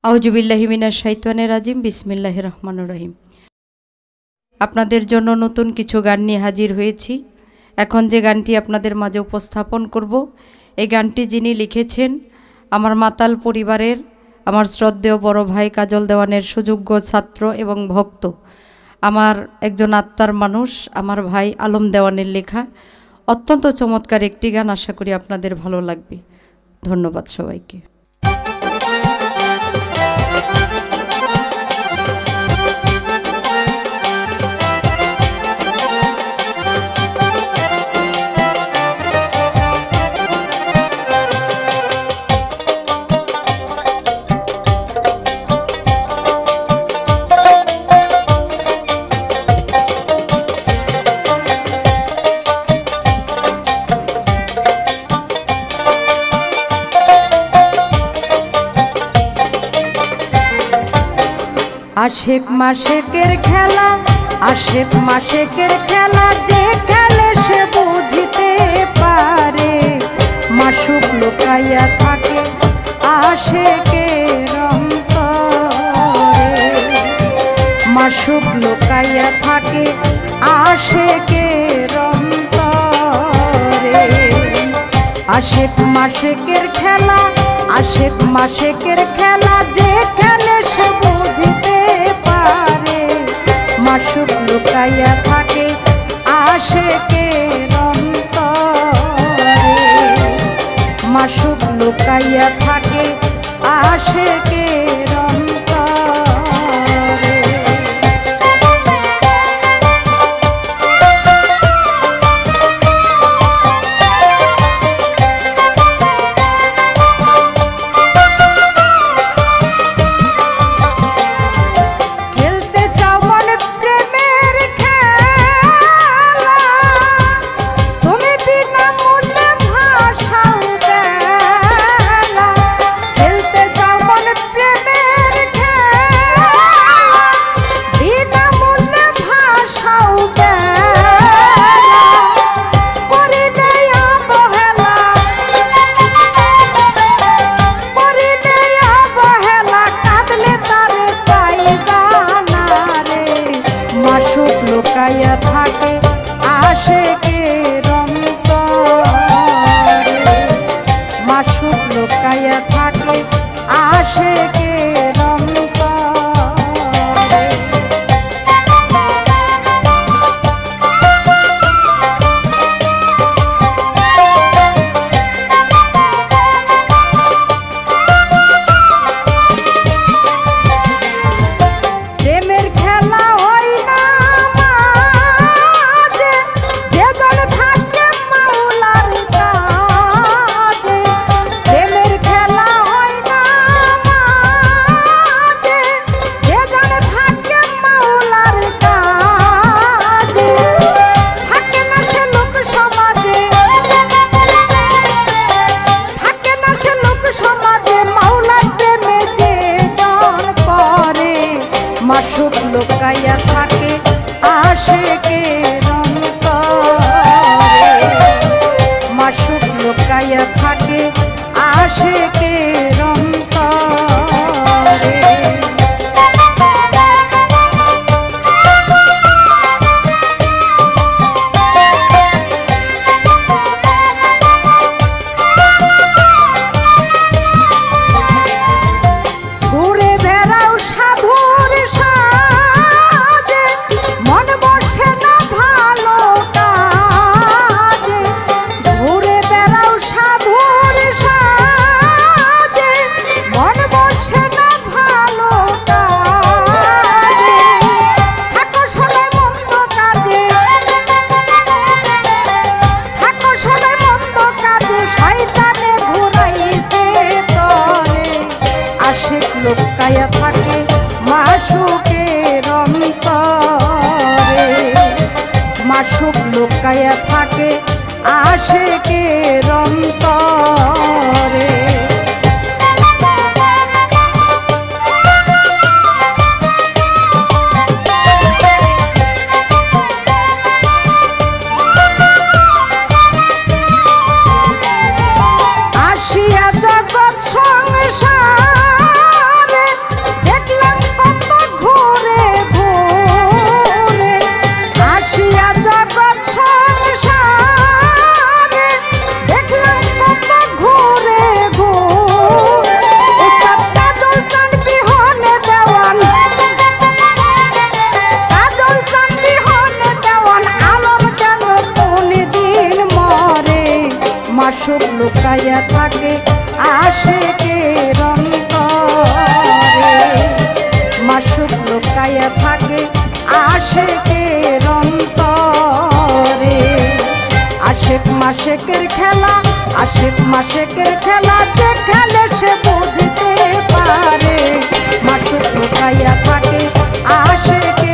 আউযুবিল্লাহি মিনাশ শাইতানির রাজিম। বিসমিল্লাহির রহমানির রহিম। আপনাদের জন্য নতুন কিছু গান নিয়ে হাজির হয়েছি। এখন যে গানটি আপনাদের মাঝে উপস্থাপন করব, এই গানটি যিনি লিখেছেন আমার মাতাল পরিবারের আমার শ্রদ্ধেয় বড় ভাই কাজল দেওয়ানের সুযোগ্য ছাত্র এবং ভক্ত, আমার একজন আত্মার মানুষ, আমার ভাই আলম দেওয়ানের লেখা অত্যন্ত চমৎকার একটি গান। আশা করি আপনাদের ভালো লাগবে। ধন্যবাদ সবাইকে। আশেক মাশেকের খেলা, আশেক মাশেকের খেলা, যে খেলে সে বুঝিতে পারে। মাসুক লুকাইয়া থাকে আশেকের অন্তরে, মাসুক লুকাইয়া থাকে আশেকের অন্তরে। আশেক মাশেকের খেলা, আশেক মাশেকের খেলা, যে খেলে সে বুঝিতে পারে। মাসুক লুকাইয়া থাকে আশেকের অন্তরে, মাসুক লুকাইয়া থাকে আশেকের অন্তরে। লুকাইয়া থাকে আশেকের অন্তরে, মাসুক লুকাইয়া থাকে আশেকের অন্তরে। প্রেমের খেলা হয় না মাসুক লুকাইয়া থাকে আশেকের অন্তরে, মাসুক লুকাইয়া থাকে আশেকের অন্তরে। ঘুরে বেড়াও সাধুর সাজে, মন বসে না ভালো কাজে। ঘুরে বেড়াও সাধুর সাজে, মন বসে না ভালো কাজে। থাকো সবাই মন্দ কাজে, থাকো সবাই মন্দ কাজে, শয়তানে ঘুরাইছে তরে। আশেক লুকাইয়া থাকে মাসুকের অন্তরে, মাসুক লুকাইয়া থাকে আশেকের অন্তরে। আসিয়া জগৎ সংসারে মাসুক লুকাইয়া থাকে আশিকের অন্তরে, মাসুক লুকাইয়া থাকে আশিকের অন্তরে। আশিক মাশিকের খেলা, আশিক মাশিকের খেলা, যে খেলে সে বুঝতে পারে। মাসুক লুকাইয়া থাকে আশিকের